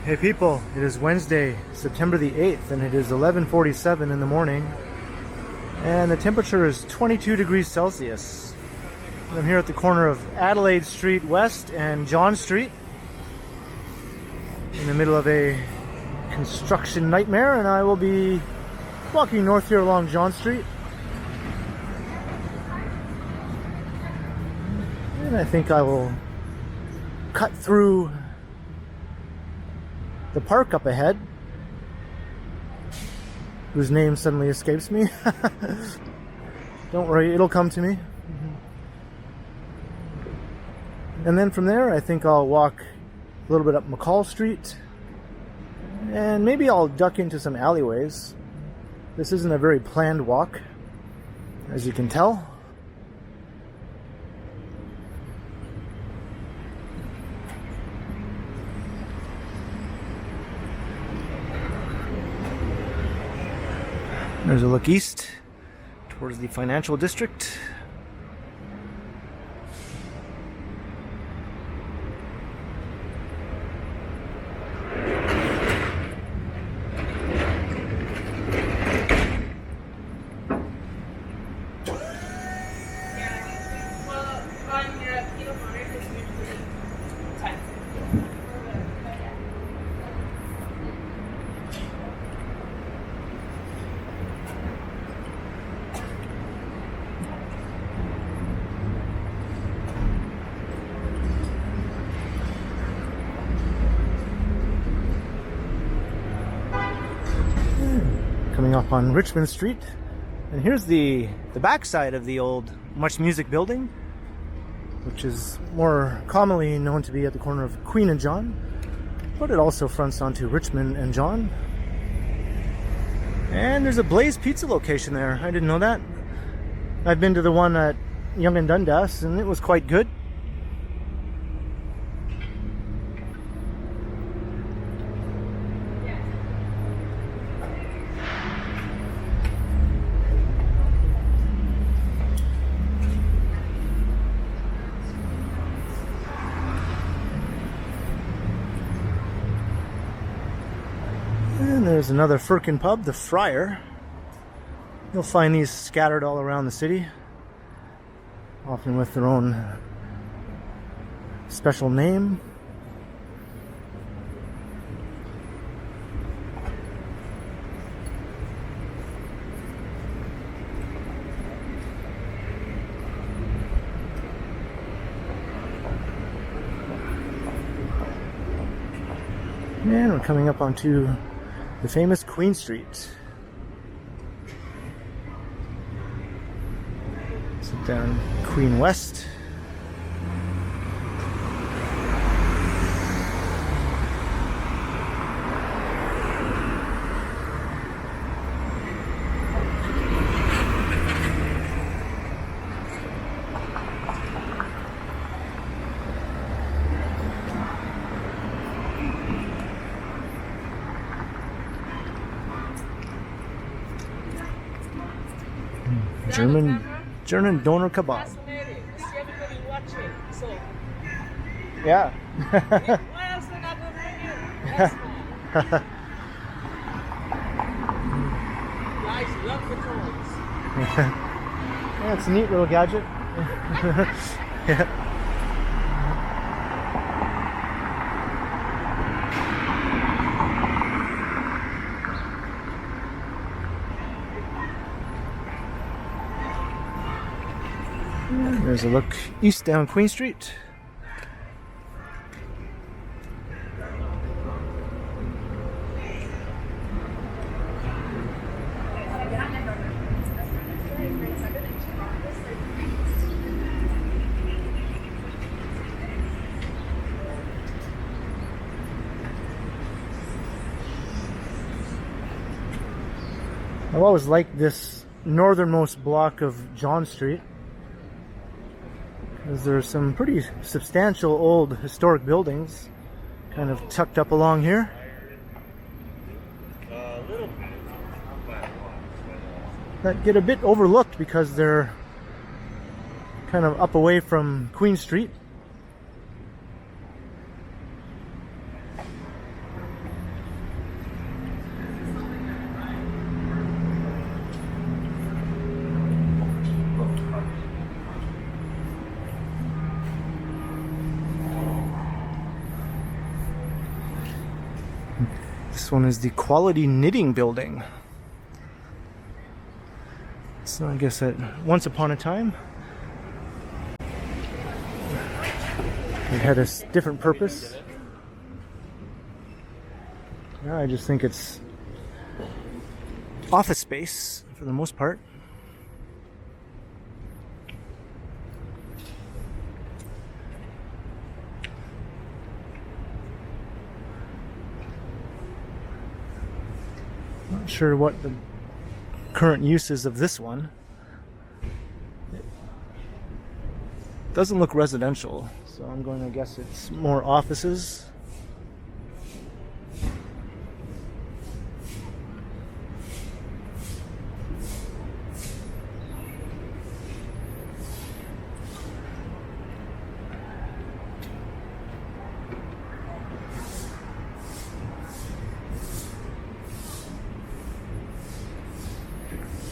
Hey people, it is Wednesday, September the 8th, and it is 11:47 in the morning, and the temperature is 22 degrees Celsius. I'm here at the corner of Adelaide Street West and John Street, in the middle of a construction nightmare, and I will be walking north here along John Street. And I think I will cut through the park up ahead, whose name suddenly escapes me. Don't worry, it'll come to me. And then from there, I think I'll walk a little bit up McCaul Street, and maybe I'll duck into some alleyways. This isn't a very planned walk, as you can tell. There's a look east towards the financial district. Coming up on Richmond Street, and here's the backside of the old Much Music building, which is more commonly known to be at the corner of Queen and John, but it also fronts onto Richmond and John. And there's a Blaze Pizza location there. I didn't know that. I've been to the one at Yonge and Dundas, and it was quite good. And there's another Firkin pub, the Friar. You'll find these scattered all around the city, often with their own special name. And we're coming up onto the famous Queen Street. Sit down Queen West. German doner kebab. Yeah. Yeah, it's a neat little gadget. Yeah. There's a look east down Queen Street. I've always liked this northernmost block of John Street, because there's some pretty substantial old historic buildings kind of tucked up along here. That get a bit overlooked because they're kind of up away from Queen Street. This one is the Quality Knitting Building. So I guess that once upon a time it had a different purpose. Now I just think it's office space for the most part. Not sure what the current use is of this one. It doesn't look residential, so I'm going to guess it's more offices.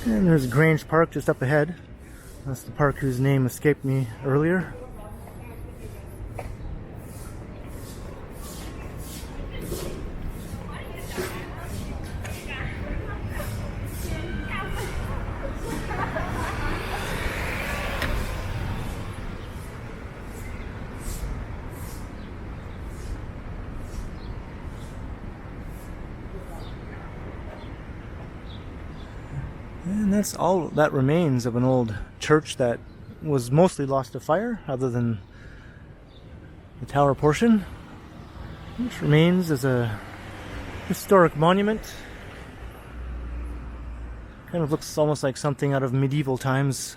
And there's Grange Park just up ahead. That's the park whose name escaped me earlier. And that's all that remains of an old church that was mostly lost to fire, other than the tower portion, which remains as a historic monument. Kind of looks almost like something out of medieval times.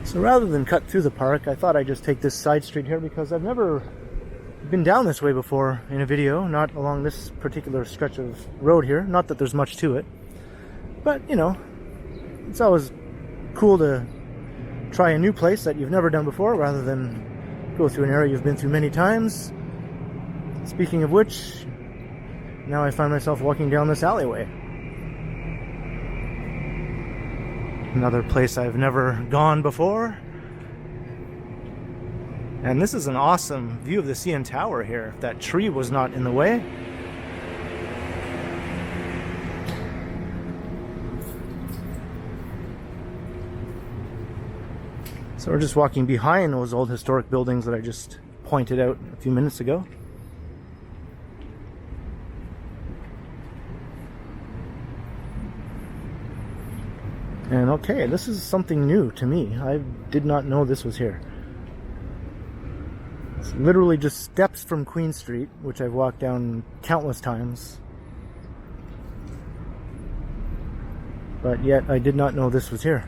So rather than cut through the park, I thought I'd just take this side street here because I've never been down this way before in a video, not along this particular stretch of road here. Not that there's much to it, but you know, it's always cool to try a new place that you've never done before rather than go through an area you've been through many times. Speaking of which, now I find myself walking down this alleyway. Another place I've never gone before. And this is an awesome view of the CN Tower here, if that tree was not in the way. So we're just walking behind those old historic buildings that I just pointed out a few minutes ago. And okay, this is something new to me. I did not know this was here. It's literally just steps from Queen Street, which I've walked down countless times. But yet I did not know this was here.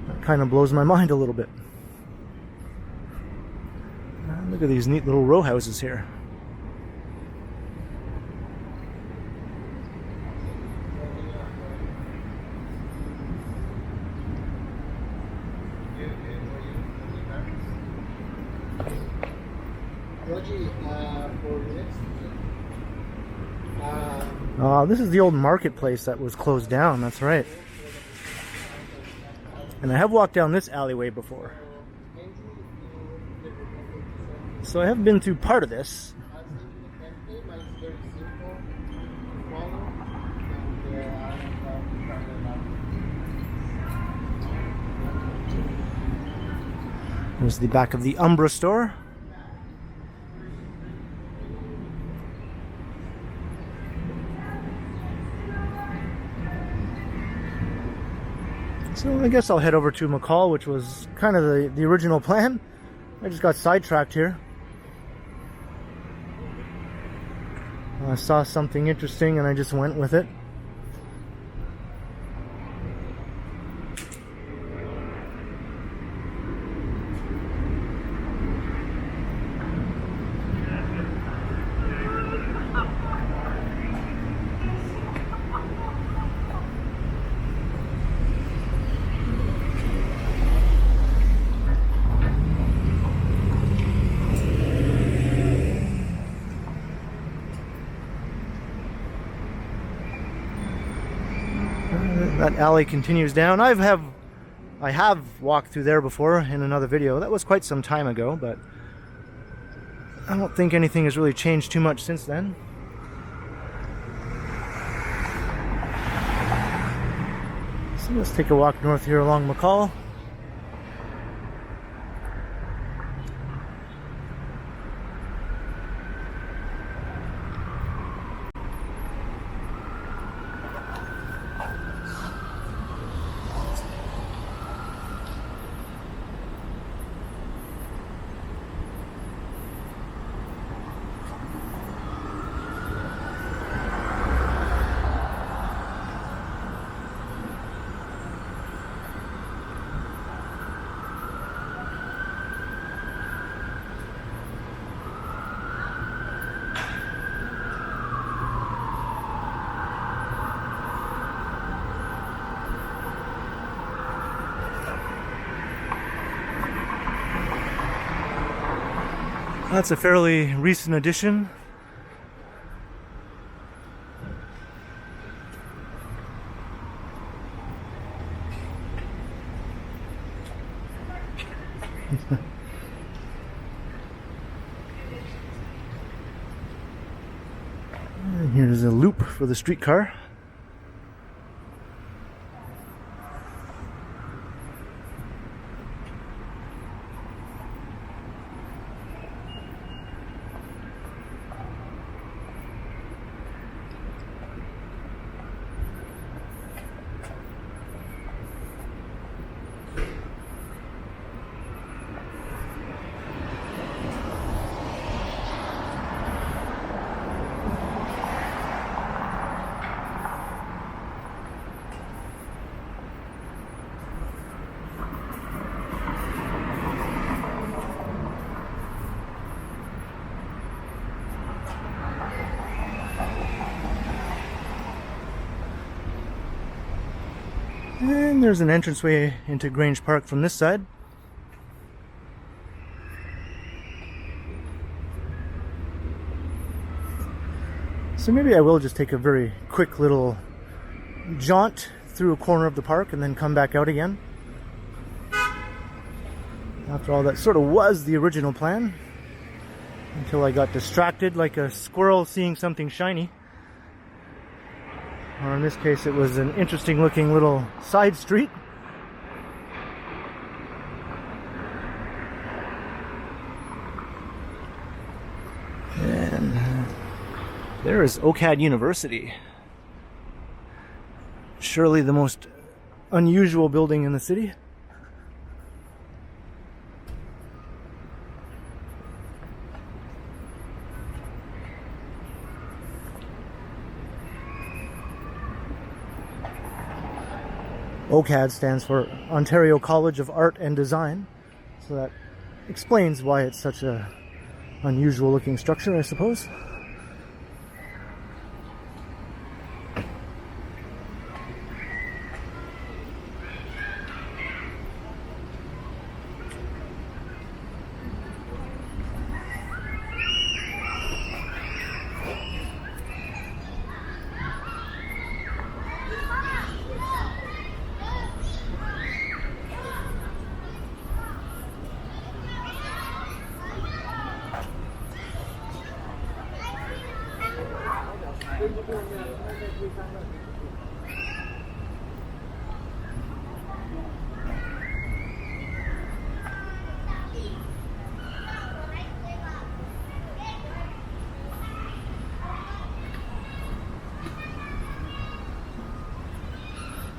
That kind of blows my mind a little bit. Look at these neat little row houses here. This is the old marketplace that was closed down, that's right. And I have walked down this alleyway before. So I have been through part of this. There's the back of the Umbra store. So I guess I'll head over to McCaul, which was kind of the original plan. I just got sidetracked here. I saw something interesting and I just went with it. That alley continues down. I have walked through there before in another video. That was quite some time ago, but I don't think anything has really changed too much since then. So let's take a walk north here along McCaul. That's a fairly recent addition. And here's a loop for the streetcar. And there's an entranceway into Grange Park from this side. So maybe I will just take a very quick little jaunt through a corner of the park and then come back out again. After all, that sort of was the original plan, until I got distracted like a squirrel seeing something shiny. Or in this case, it was an interesting looking little side street. And there is OCAD University. Surely the most unusual building in the city. OCAD stands for Ontario College of Art and Design, so that explains why it's such a unusual looking structure, I suppose.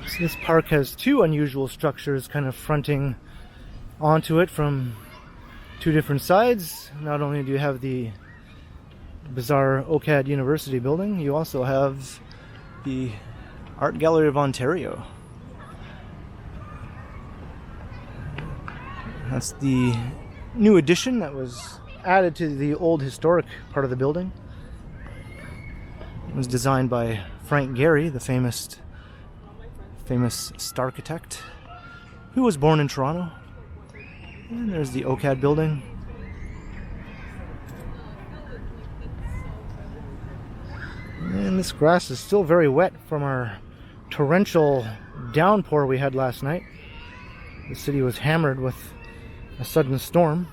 So this park has two unusual structures kind of fronting onto it from two different sides. Not only do you have the bizarre OCAD University building, you also have the Art Gallery of Ontario. That's the new addition that was added to the old historic part of the building. It was designed by Frank Gehry, the famous starchitect, who was born in Toronto. And there's the OCAD building. And this grass is still very wet from our torrential downpour we had last night. The city was hammered with a sudden storm,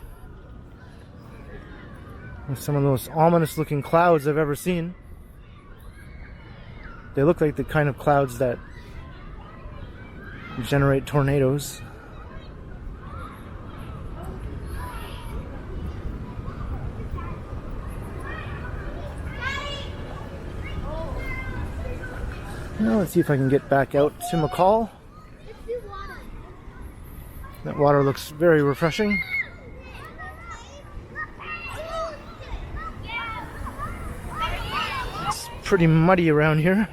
with some of those ominous looking clouds I've ever seen. They look like the kind of clouds that generate tornadoes. Now let's see if I can get back out to McCaul. That water looks very refreshing. It's pretty muddy around here.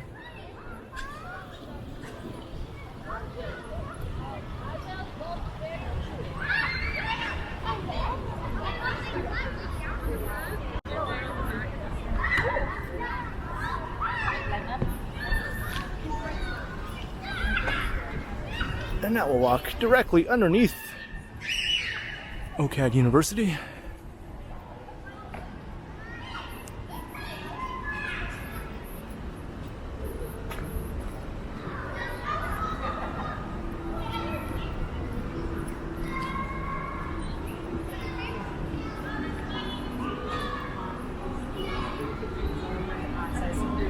And now we'll walk directly underneath OCAD University.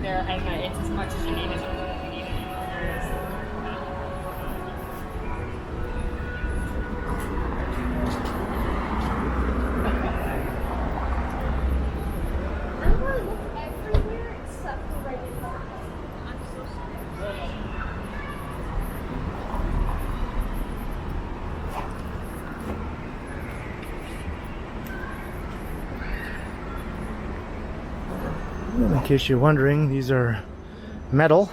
There, and it's as much as you need it. In case you're wondering, these are metal.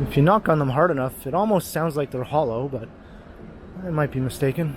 If you knock on them hard enough, it almost sounds like they're hollow, but I might be mistaken.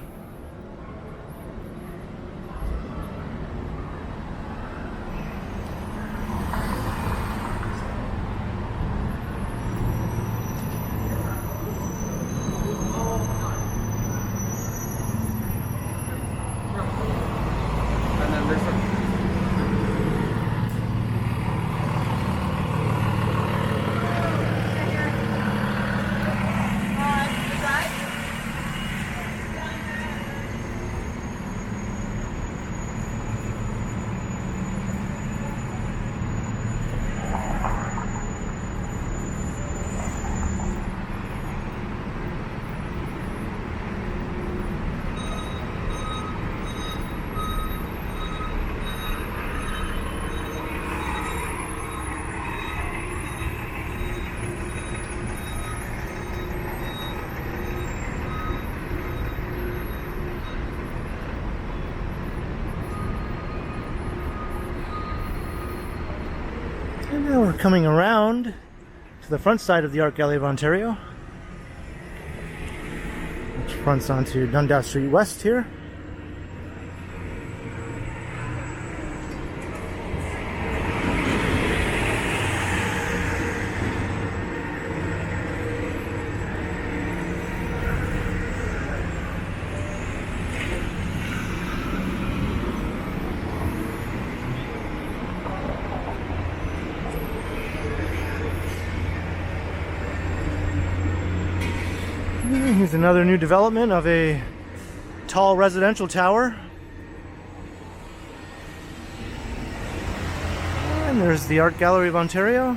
And now we're coming around to the front side of the Art Gallery of Ontario, which fronts onto Dundas Street West here. Here's another new development of a tall residential tower. And there's the Art Gallery of Ontario.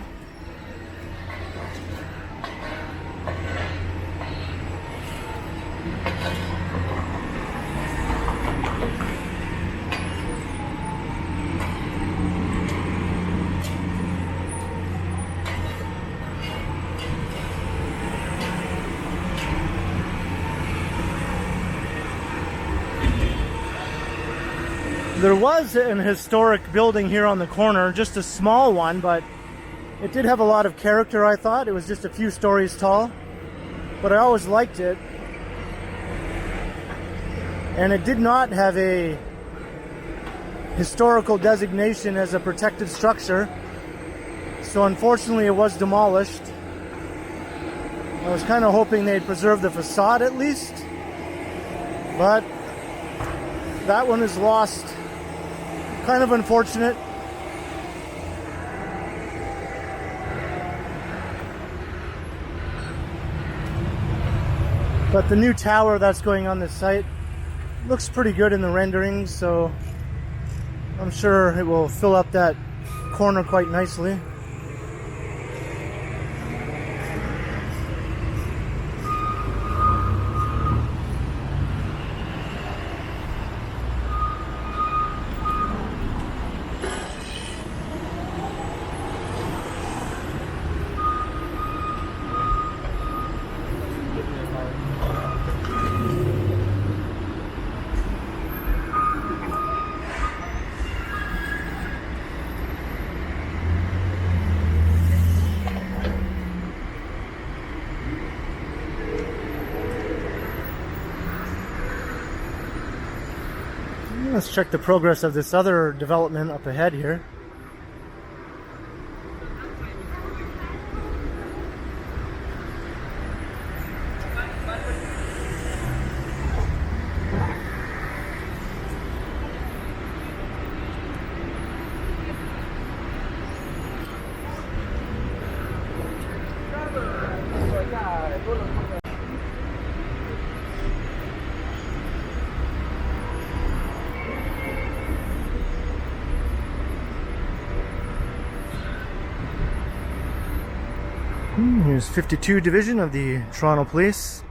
There was an historic building here on the corner, just a small one, but it did have a lot of character, I thought. It was just a few stories tall, but I always liked it. And it did not have a historical designation as a protected structure, so unfortunately it was demolished. I was kind of hoping they'd preserve the facade at least, but that one is lost. Kind of unfortunate. But the new tower that's going on this site looks pretty good in the renderings, so I'm sure it will fill up that corner quite nicely. Let's check the progress of this other development up ahead here. Here's 52 Division of the Toronto Police.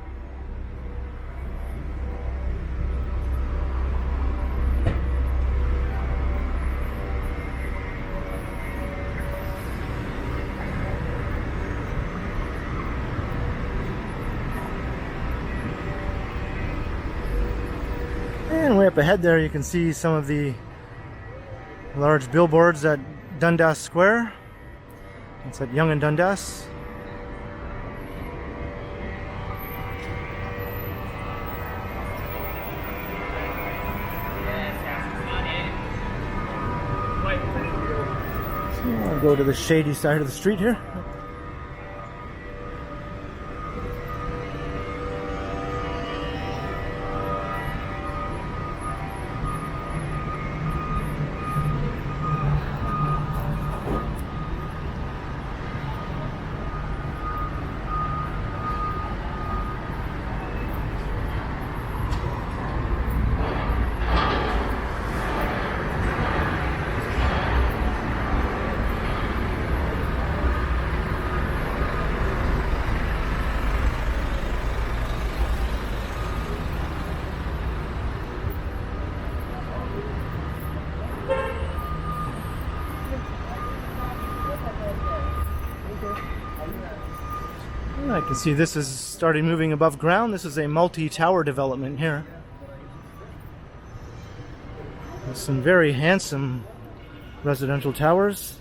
And way up ahead there you can see some of the large billboards at Dundas Square. It's at Yonge and Dundas. I'll go to the shady side of the street here. I can see this is starting moving above ground. This is a multi-tower development here. With some very handsome residential towers.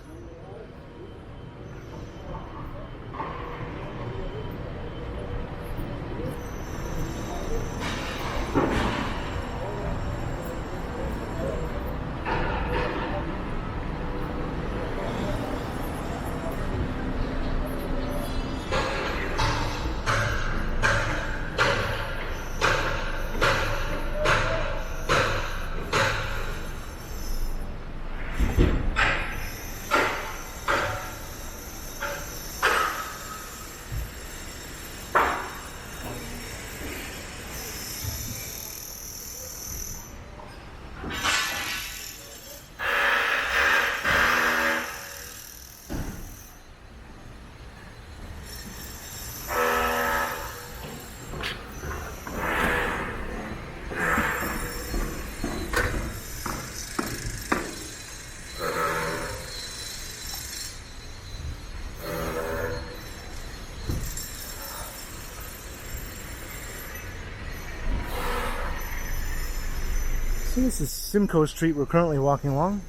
So this is Simcoe Street we're currently walking along,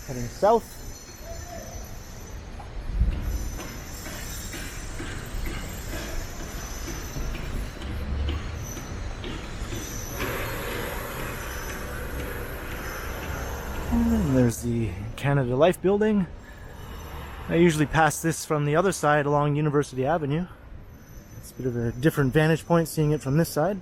heading south. And there's the Canada Life building. I usually pass this from the other side along University Avenue. It's a bit of a different vantage point seeing it from this side.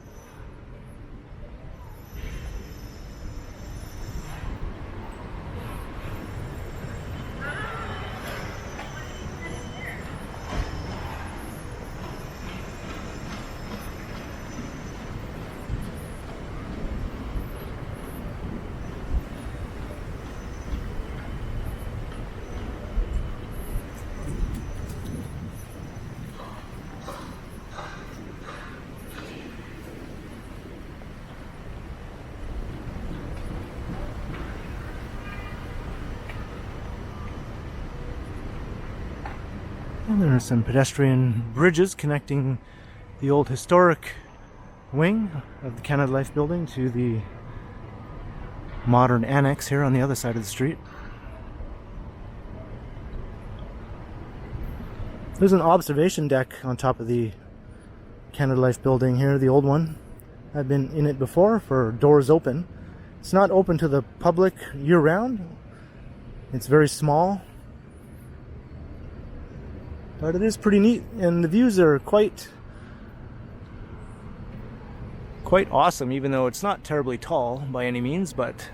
And there are some pedestrian bridges connecting the old historic wing of the Canada Life building to the modern annex here on the other side of the street. There's an observation deck on top of the Canada Life building here, the old one. I've been in it before for doors open. It's not open to the public year-round. It's very small. But it is pretty neat, and the views are quite awesome, even though it's not terribly tall by any means, but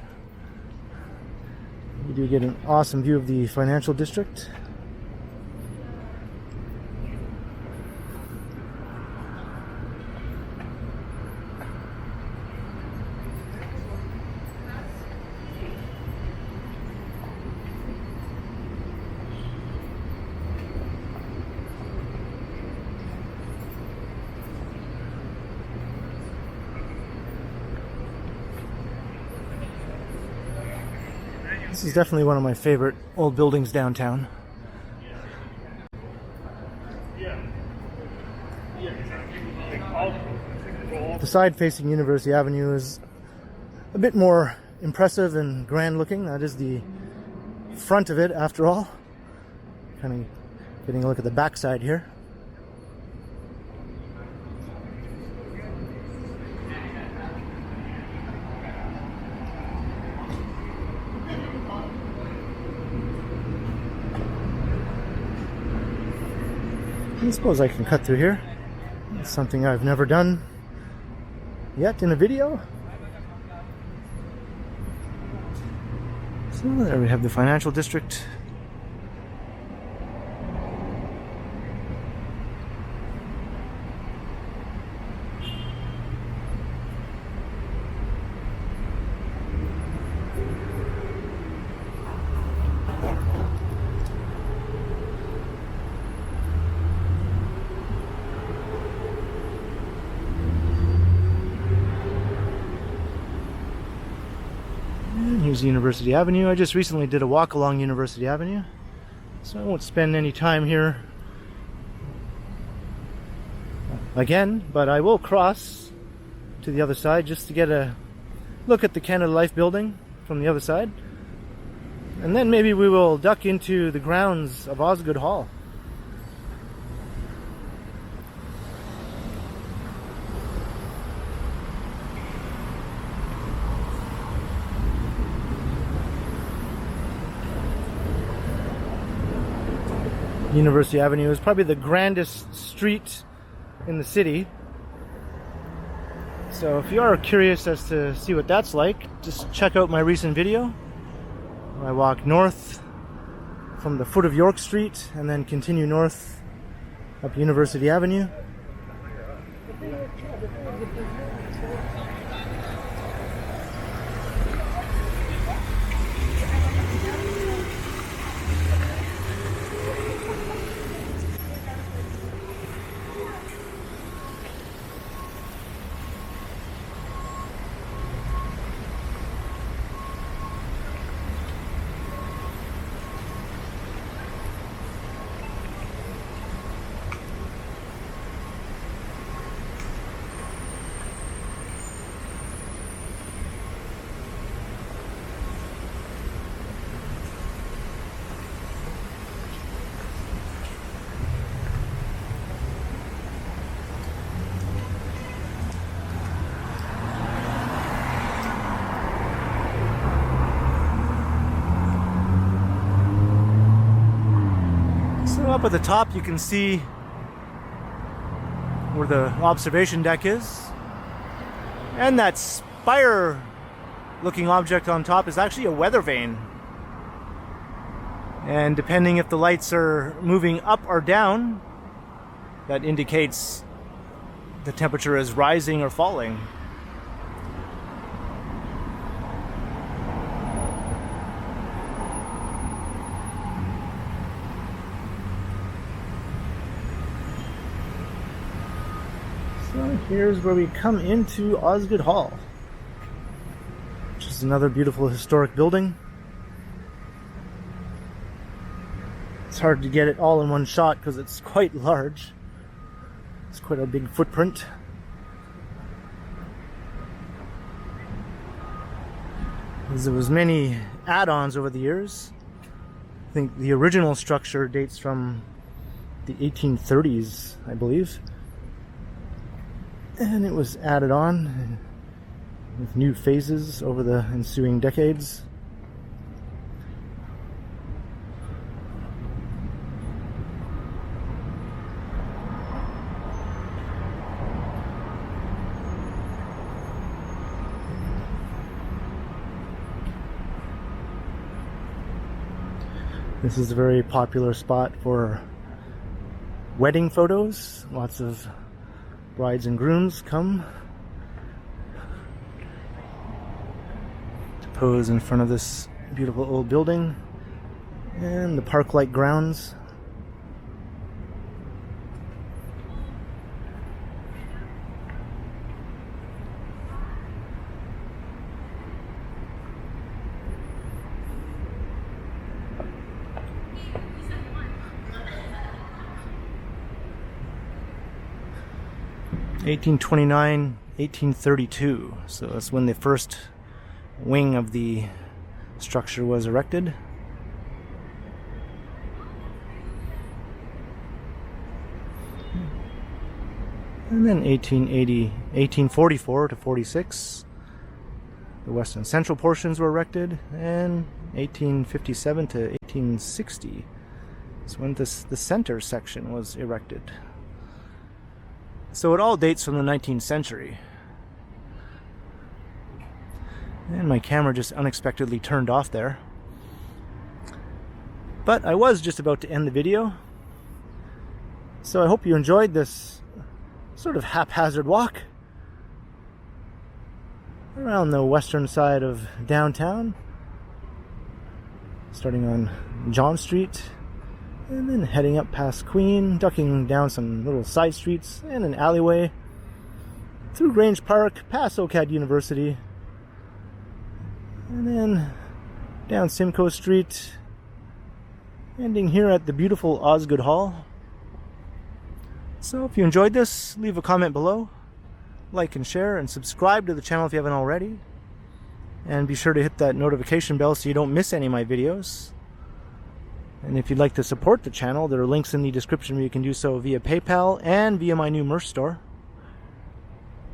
you do get an awesome view of the financial district. This is definitely one of my favorite old buildings downtown. The side facing University Avenue is a bit more impressive and grand looking. That is the front of it after all. Kind of getting a look at the back side here. I suppose I can cut through here. It's something I've never done yet in a video. So there we have the financial district. Here's University Avenue. I just recently did a walk along University Avenue, so I won't spend any time here again, but I will cross to the other side just to get a look at the Canada Life building from the other side, and then maybe we will duck into the grounds of Osgoode Hall. University Avenue is probably the grandest street in the city. So if you are curious as to see what that's like, just check out my recent video. I walk north from the foot of York Street and then continue north up University Avenue. Up at the top you can see where the observation deck is, and that spire looking object on top is actually a weather vane, and depending if the lights are moving up or down, that indicates the temperature is rising or falling. Here's where we come into Osgoode Hall, which is another beautiful historic building. It's hard to get it all in one shot because it's quite large. It's quite a big footprint. There was many add-ons over the years. I think the original structure dates from the 1830s, I believe. And it was added on with new phases over the ensuing decades. This is a very popular spot for wedding photos. Lots of brides and grooms come to pose in front of this beautiful old building and the park-like grounds. (1829, 1832). So that's when the first wing of the structure was erected. And then 1844 to 46, the western central portions were erected, and 1857 to 1860 is when the center section was erected. So it all dates from the 19th century. And my camera just unexpectedly turned off there. But I was just about to end the video. So I hope you enjoyed this sort of haphazard walk around the western side of downtown, starting on John Street and then heading up past Queen, ducking down some little side streets and an alleyway through Grange Park, past OCAD University, and then down Simcoe Street, ending here at the beautiful Osgoode Hall. So if you enjoyed this, leave a comment below, like and share, and subscribe to the channel if you haven't already, and be sure to hit that notification bell so you don't miss any of my videos. And if you'd like to support the channel, there are links in the description where you can do so via PayPal and via my new merch store.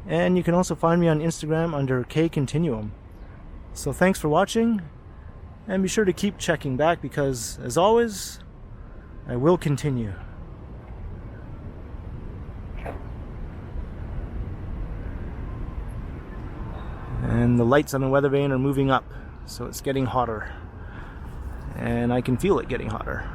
And you can also find me on Instagram under KContinuum. So thanks for watching, and be sure to keep checking back because, as always, I will continue. And the lights on the weather vane are moving up, so it's getting hotter. And I can feel it getting hotter.